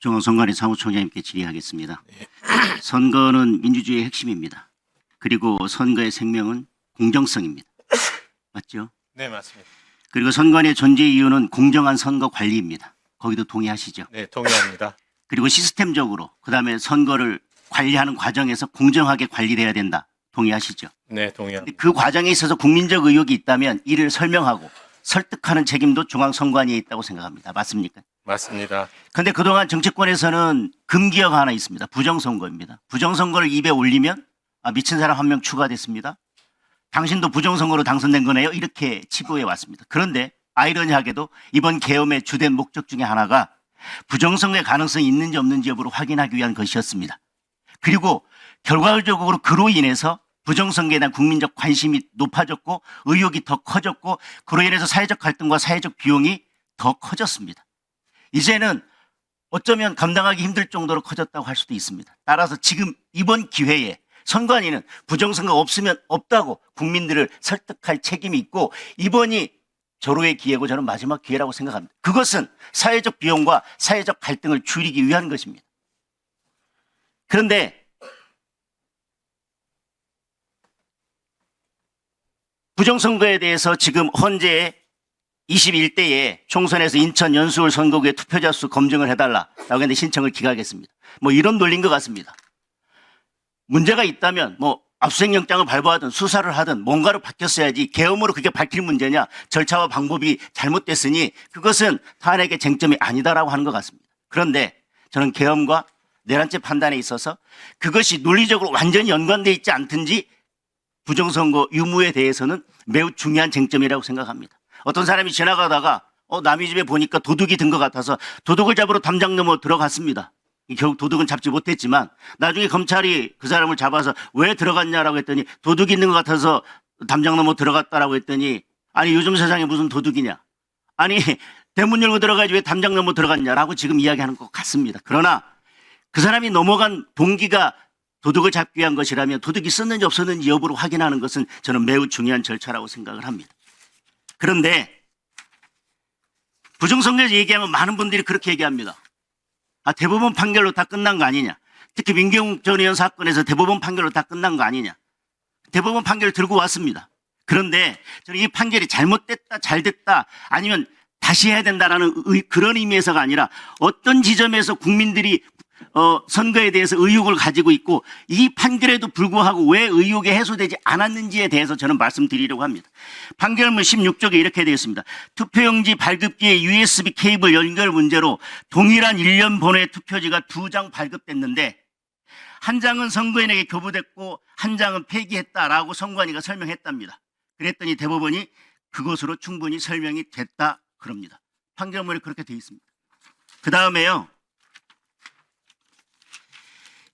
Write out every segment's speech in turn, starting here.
중앙선관위 사무총장님께 질의하겠습니다. 선거는 민주주의의 핵심입니다. 그리고 선거의 생명은 공정성입니다. 맞죠? 네, 맞습니다. 그리고 선관위의 존재 이유는 공정한 선거 관리입니다. 거기도 동의하시죠? 네, 동의합니다. 그리고 시스템적으로 그다음에 선거를 관리하는 과정에서 공정하게 관리돼야 된다. 동의하시죠? 네, 동의합니다. 그 과정에 있어서 국민적 의혹이 있다면 이를 설명하고 설득하는 책임도 중앙선관위에 있다고 생각합니다. 맞습니까? 맞습니다. 그런데 그동안 정치권에서는 금기어가 하나 있습니다. 부정선거입니다. 부정선거를 입에 올리면 미친 사람 한 명 추가됐습니다. 당신도 부정선거로 당선된 거네요. 이렇게 치부해 왔습니다. 그런데 아이러니하게도 이번 계엄의 주된 목적 중에 하나가 부정선거의 가능성이 있는지 없는지 여부를 확인하기 위한 것이었습니다. 그리고 결과적으로 그로 인해서 부정선거에 대한 국민적 관심이 높아졌고 의혹이 더 커졌고 그로 인해서 사회적 갈등과 사회적 비용이 더 커졌습니다. 이제는 어쩌면 감당하기 힘들 정도로 커졌다고 할 수도 있습니다. 따라서 지금 이번 기회에 선관위는 부정선거가 없으면 없다고 국민들을 설득할 책임이 있고 이번이 절호의 기회고 저는 마지막 기회라고 생각합니다. 그것은 사회적 비용과 사회적 갈등을 줄이기 위한 것입니다. 그런데 부정선거에 대해서 지금 현재 21대에 총선에서 인천 연수울 선거구의 투표자 수 검증을 해달라라고 했는데 신청을 기각했습니다. 이런 논리인 것 같습니다. 문제가 있다면 압수수색영장을 발부하든 수사를 하든 뭔가로 바뀌었어야지 계엄으로 그게 밝힐 문제냐 절차와 방법이 잘못됐으니 그것은 탄핵의 쟁점이 아니다라고 하는 것 같습니다. 그런데 저는 계엄과 내란죄 판단에 있어서 그것이 논리적으로 완전히 연관되어 있지 않든지 부정선거 유무에 대해서는 매우 중요한 쟁점이라고 생각합니다. 어떤 사람이 지나가다가 남의 집에 보니까 도둑이 든 것 같아서 도둑을 잡으러 담장 넘어 들어갔습니다. 결국 도둑은 잡지 못했지만 나중에 검찰이 그 사람을 잡아서 왜 들어갔냐라고 했더니 도둑이 있는 것 같아서 담장 넘어 들어갔다라고 했더니 아니 요즘 세상에 무슨 도둑이냐. 아니 대문 열고 들어가야지 왜 담장 넘어 들어갔냐라고 지금 이야기하는 것 같습니다. 그러나 그 사람이 넘어간 동기가 도둑을 잡기 위한 것이라면 도둑이 썼는지 없었는지 여부를 확인하는 것은 저는 매우 중요한 절차라고 생각을 합니다. 그런데 부정선거에서 얘기하면 많은 분들이 그렇게 얘기합니다. 대법원 판결로 다 끝난 거 아니냐. 특히 민경욱 전 의원 사건에서 대법원 판결로 다 끝난 거 아니냐. 대법원 판결을 들고 왔습니다. 그런데 저는 이 판결이 잘못됐다 잘됐다 아니면 다시 해야 된다라는 그런 의미에서가 아니라 어떤 지점에서 국민들이 선거에 대해서 의혹을 가지고 있고 이 판결에도 불구하고 왜 의혹이 해소되지 않았는지에 대해서 저는 말씀드리려고 합니다. 판결문 16쪽에 이렇게 되어 있습니다. 투표용지 발급기에 USB 케이블 연결 문제로 동일한 1년 번호의 투표지가 2장 발급됐는데 한 장은 선거인에게 교부됐고 한 장은 폐기했다라고 선관위가 설명했답니다. 그랬더니 대법원이 그것으로 충분히 설명이 됐다 그럽니다. 판결문에 그렇게 되어 있습니다. 그 다음에요.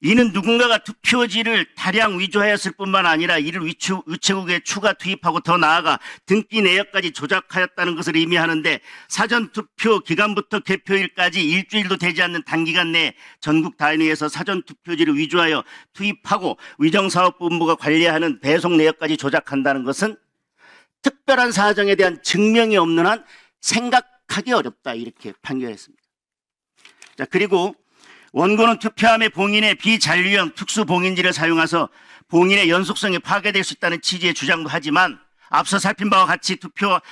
이는 누군가가 투표지를 다량 위조하였을 뿐만 아니라 이를 우체국에 추가 투입하고 더 나아가 등기 내역까지 조작하였다는 것을 의미하는데 사전투표 기간부터 개표일까지 일주일도 되지 않는 단기간 내에 전국 단위에서 사전투표지를 위조하여 투입하고 위정사업본부가 관리하는 배송 내역까지 조작한다는 것은 특별한 사정에 대한 증명이 없는 한 생각하기 어렵다 이렇게 판결했습니다. 자, 그리고 원고는 투표함의 봉인에 비잔류형 특수봉인지를 사용해서 봉인의 연속성이 파괴될 수 있다는 취지의 주장도 하지만 앞서 살핀 바와 같이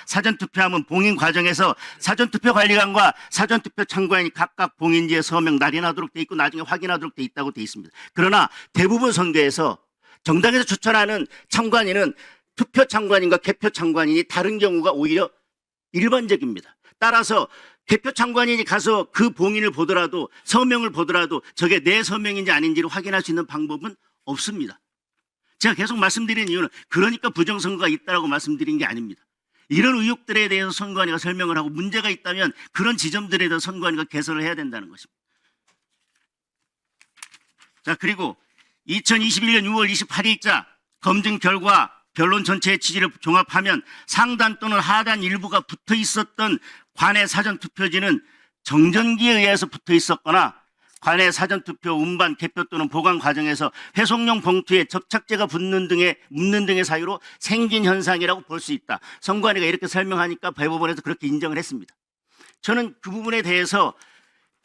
사전투표함은 봉인 과정에서 사전투표관리관과 사전투표 참관인이 각각 봉인지에 서명 날인하도록 돼 있고 나중에 확인하도록 돼 있다고 돼 있습니다. 그러나 대부분 선거에서 정당에서 추천하는 참관인은 투표 참관인과 개표 참관인이 다른 경우가 오히려 일반적입니다. 따라서 개표 참관인이 가서 그 봉인을 보더라도 서명을 보더라도 저게 내 서명인지 아닌지를 확인할 수 있는 방법은 없습니다. 제가 계속 말씀드리는 이유는 그러니까 부정선거가 있다고 말씀드린 게 아닙니다. 이런 의혹들에 대해서 선관위가 설명을 하고 문제가 있다면 그런 지점들에 대해서 선관위가 개선을 해야 된다는 것입니다. 자, 그리고 2021년 6월 28일자 검증 결과 변론 전체의 취지를 종합하면 상단 또는 하단 일부가 붙어 있었던 관의 사전투표지는 정전기에 의해서 붙어 있었거나 관의 사전투표 운반, 개표 또는 보관 과정에서 회송용 봉투에 접착제가 묻는 등의 사유로 생긴 현상이라고 볼 수 있다. 선관위가 이렇게 설명하니까 대법원에서 그렇게 인정을 했습니다. 저는 그 부분에 대해서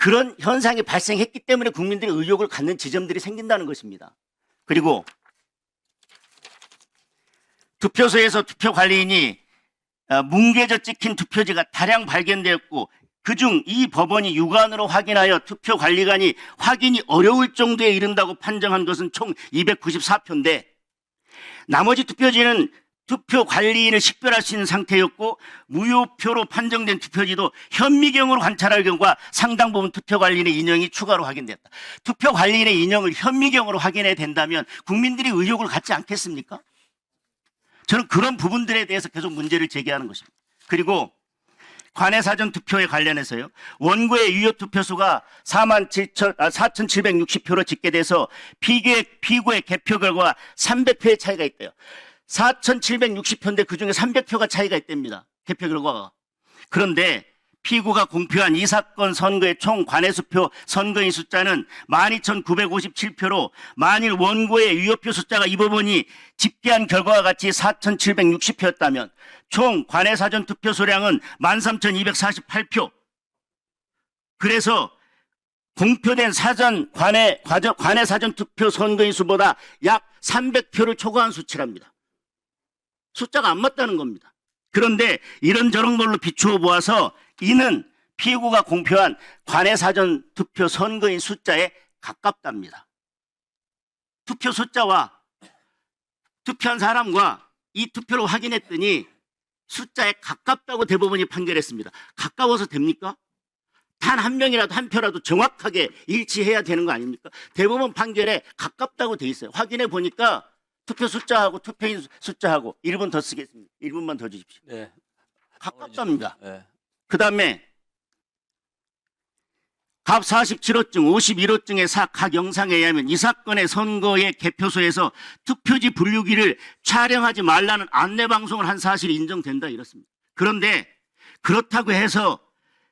그런 현상이 발생했기 때문에 국민들이 의혹을 갖는 지점들이 생긴다는 것입니다. 그리고 투표소에서 투표관리인이 뭉개져 찍힌 투표지가 다량 발견되었고 그중 이 법원이 육안으로 확인하여 투표관리관이 확인이 어려울 정도에 이른다고 판정한 것은 총 294표인데 나머지 투표지는 투표관리인을 식별할 수 있는 상태였고 무효표로 판정된 투표지도 현미경으로 관찰할 경우가 상당 부분 투표관리인의 인형이 추가로 확인됐다. 투표관리인의 인형을 현미경으로 확인해야 된다면 국민들이 의혹을 갖지 않겠습니까? 저는 그런 부분들에 대해서 계속 문제를 제기하는 것입니다. 그리고 관내 사전 투표에 관련해서요. 원고의 유효 투표수가 4,760표로 집계돼서 피고의 개표 결과와 300표의 차이가 있대요. 4,760표인데 그중에 300표가 차이가 있답니다. 개표 결과가. 그런데 피고가 공표한 이 사건 선거의 총 관외수표 선거인 숫자는 12,957표로 만일 원고의 유효표 숫자가 이 법원이 집계한 결과와 같이 4,760표였다면 총 관외 사전 투표 수량은 13,248표. 그래서 공표된 관외 사전 투표 선거인 수보다 약 300표를 초과한 수치랍니다. 숫자가 안 맞다는 겁니다. 그런데 이런저런 걸로 비추어 보아서 이는 피고가 공표한 관외 사전 투표 선거인 숫자에 가깝답니다. 투표 숫자와 투표한 사람과 이 투표를 확인했더니 숫자에 가깝다고 대법원이 판결했습니다. 가까워서 됩니까? 단 한 명이라도 한 표라도 정확하게 일치해야 되는 거 아닙니까? 대법원 판결에 가깝다고 돼 있어요. 확인해 보니까 투표 숫자하고 투표인 숫자하고 1분 더 쓰겠습니다. 1분만 더 주십시오. 네. 가깝답니다. 네. 그 다음에 갑 47호증, 51호증의 각 영상에 의하면 이 사건의 선거의 개표소에서 투표지 분류기를 촬영하지 말라는 안내방송을 한 사실이 인정된다 이렇습니다. 그런데 그렇다고 해서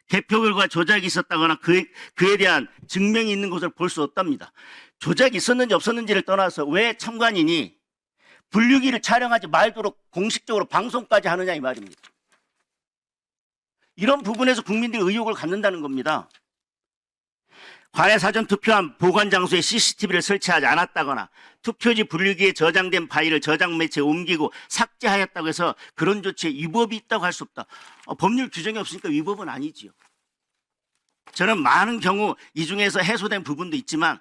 개표 결과 조작이 있었다거나 그에 대한 증명이 있는 것을 볼 수 없답니다. 조작이 있었는지 없었는지를 떠나서 왜 참관인이 분류기를 촬영하지 말도록 공식적으로 방송까지 하느냐 이 말입니다. 이런 부분에서 국민들이 의혹을 갖는다는 겁니다. 관외 사전 투표함 보관 장소에 CCTV를 설치하지 않았다거나 투표지 분류기에 저장된 파일을 저장 매체에 옮기고 삭제하였다고 해서 그런 조치에 위법이 있다고 할 수 없다. 법률 규정이 없으니까 위법은 아니지요. 저는 많은 경우 이 중에서 해소된 부분도 있지만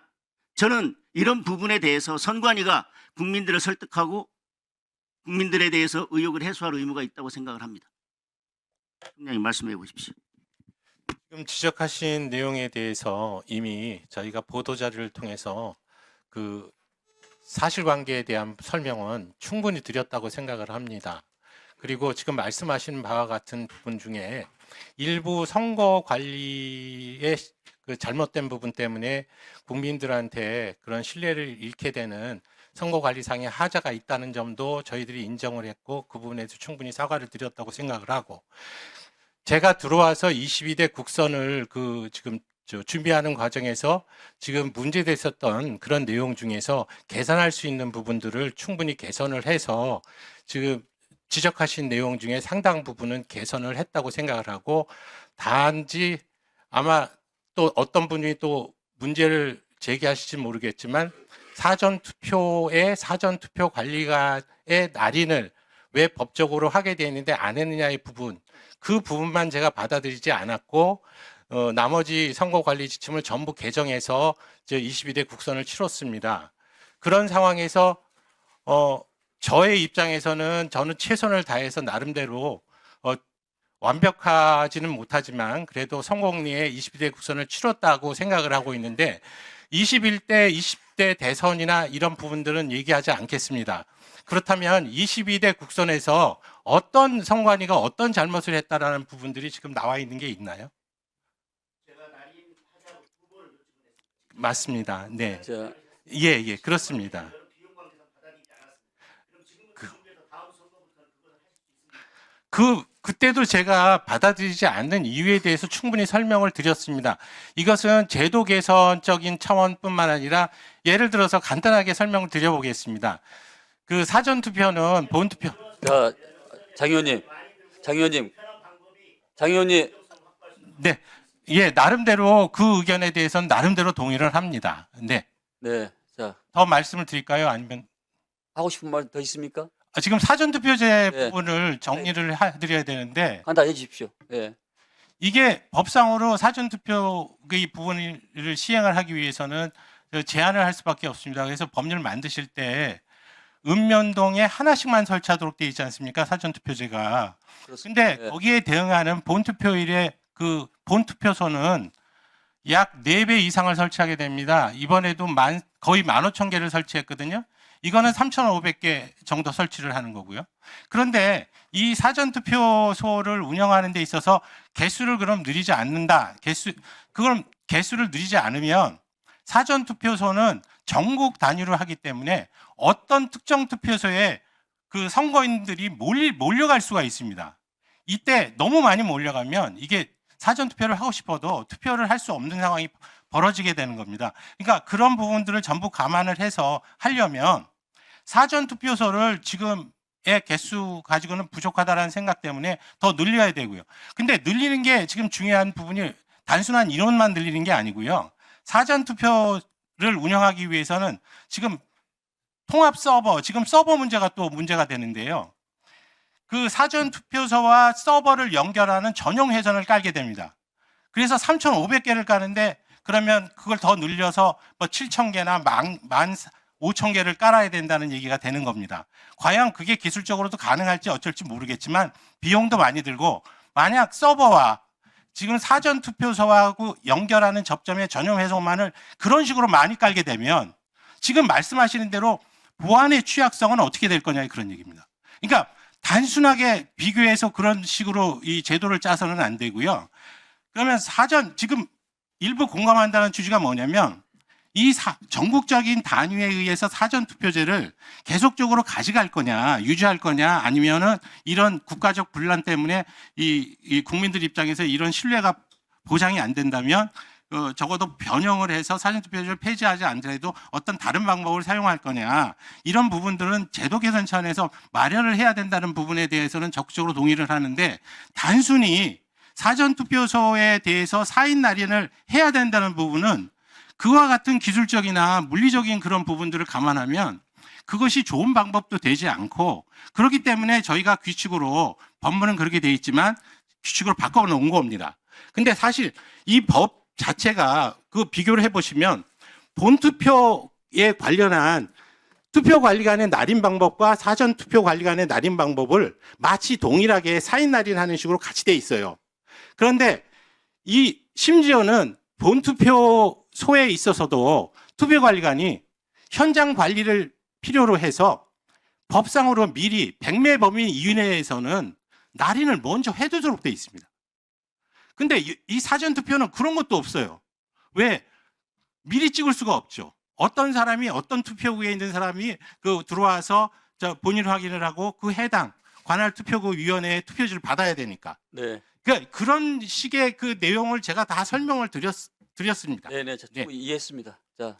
저는 이런 부분에 대해서 선관위가 국민들을 설득하고 국민들에 대해서 의혹을 해소할 의무가 있다고 생각을 합니다. 총장님 말씀해 보십시오. 지금 지적하신 내용에 대해서 이미 저희가 보도자료를 통해서 그 사실관계에 대한 설명은 충분히 드렸다고 생각을 합니다. 그리고 지금 말씀하신 바와 같은 부분 중에 일부 선거 관리의 그 잘못된 부분 때문에 국민들한테 그런 신뢰를 잃게 되는 선거관리상의 하자가 있다는 점도 저희들이 인정을 했고 그 부분에서 충분히 사과를 드렸다고 생각을 하고 제가 들어와서 22대 국선을 지금 준비하는 과정에서 지금 문제됐었던 그런 내용 중에서 개선할 수 있는 부분들을 충분히 개선을 해서 지금 지적하신 내용 중에 상당 부분은 개선을 했다고 생각을 하고 단지 아마 또 어떤 분이 또 문제를 제기하실지 모르겠지만 사전투표 관리관의 날인을 왜 법적으로 하게 되어 있는데 안 했느냐의 부분 그 부분만 제가 받아들이지 않았고 나머지 선거관리 지침을 전부 개정해서 이제 22대 국선을 치렀습니다. 그런 상황에서 저의 입장에서는 저는 최선을 다해서 나름대로 완벽하지는 못하지만 그래도 성공리에 22대 국선을 치렀다고 생각을 하고 있는데 21대, 20대 대선이나 이런 부분들은 얘기하지 않겠습니다. 그렇다면 22대 국선에서 어떤 선관위가 어떤 잘못을 했다라는 부분들이 지금 나와 있는 게 있나요? 맞습니다. 네. 예, 그렇습니다. 그때도 제가 받아들이지 않는 이유에 대해서 충분히 설명을 드렸습니다. 이것은 제도 개선적인 차원뿐만 아니라 예를 들어서 간단하게 설명을 드려보겠습니다. 그 사전 투표는 본 투표. 자, 장 의원님. 네, 예, 나름대로 그 의견에 대해서는 나름대로 동의를 합니다. 네. 네. 자, 더 말씀을 드릴까요? 아니면 하고 싶은 말 더 있습니까? 지금 사전투표제 네. 부분을 정리를 해드려야 되는데 간단히 해주십시오. 예. 이게 법상으로 사전투표의 부분을 시행을 하기 위해서는 제한을 할 수밖에 없습니다. 그래서 법률 만드실 때 읍면동에 하나씩만 설치하도록 되어 있지 않습니까? 사전투표제가. 그렇습니다. 근데 예. 거기에 대응하는 본투표일에 그 본투표소는 약 4배 이상을 설치하게 됩니다. 이번에도 거의 15,000개를 설치했거든요. 이거는 3,500개 정도 설치를 하는 거고요. 그런데 이 사전투표소를 운영하는 데 있어서 개수를 그럼 늘리지 않는다. 그럼 개수를 늘리지 않으면 사전투표소는 전국 단위로 하기 때문에 어떤 특정 투표소에 그 선거인들이 몰려갈 수가 있습니다. 이때 너무 많이 몰려가면 이게 사전투표를 하고 싶어도 투표를 할 수 없는 상황이 벌어지게 되는 겁니다. 그러니까 그런 부분들을 전부 감안을 해서 하려면 사전투표소를 지금의 개수 가지고는 부족하다는 생각 때문에 더 늘려야 되고요. 근데 늘리는 게 지금 중요한 부분이 단순한 인원만 늘리는 게 아니고요. 사전투표를 운영하기 위해서는 지금 통합 서버, 지금 서버 문제가 또 문제가 되는데요. 그 사전투표소와 서버를 연결하는 전용 회선을 깔게 됩니다. 그래서 3,500개를 까는데 그러면 그걸 더 늘려서 뭐 7,000개나 15,000개를 깔아야 된다는 얘기가 되는 겁니다. 과연 그게 기술적으로도 가능할지 어쩔지 모르겠지만 비용도 많이 들고 만약 서버와 지금 사전투표소하고 연결하는 접점의 전용 회선만을 그런 식으로 많이 깔게 되면 지금 말씀하시는 대로 보안의 취약성은 어떻게 될 거냐 그런 얘기입니다. 그러니까 단순하게 비교해서 그런 식으로 이 제도를 짜서는 안 되고요. 그러면 지금 일부 공감한다는 취지가 뭐냐면 이 전국적인 단위에 의해서 사전투표제를 계속적으로 가져갈 거냐, 유지할 거냐, 아니면은 이런 국가적 분란 때문에 이 국민들 입장에서 이런 신뢰가 보장이 안 된다면 적어도 변형을 해서 사전투표제를 폐지하지 않더라도 어떤 다른 방법을 사용할 거냐, 이런 부분들은 제도 개선 차원에서 마련을 해야 된다는 부분에 대해서는 적극적으로 동의를 하는데 단순히 사전투표소에 대해서 사인 날인을 해야 된다는 부분은 그와 같은 기술적이나 물리적인 그런 부분들을 감안하면 그것이 좋은 방법도 되지 않고, 그렇기 때문에 저희가 규칙으로, 법문은 그렇게 돼 있지만 규칙으로 바꿔 놓은 겁니다. 근데 사실 이 법 자체가 그 비교를 해보시면 본투표에 관련한 투표관리관의 날인 방법과 사전투표관리관의 날인 방법을 마치 동일하게 사인 날인하는 식으로 같이 돼 있어요. 그런데 이 심지어는 본투표소에 있어서도 투표관리관이 현장 관리를 필요로 해서 법상으로 미리 100매 범위 이내에서는 날인을 먼저 해두도록 돼 있습니다. 근데 이 사전투표는 그런 것도 없어요. 왜? 미리 찍을 수가 없죠. 어떤 사람이, 어떤 투표구에 있는 사람이 들어와서 본인 확인을 하고 그 해당 관할 투표구 위원회의 투표지를 받아야 되니까. 네. 그러니까 그런 식의 그 내용을 제가 다 설명을 드렸습니다. 네네. 네. 이해했습니다. 자.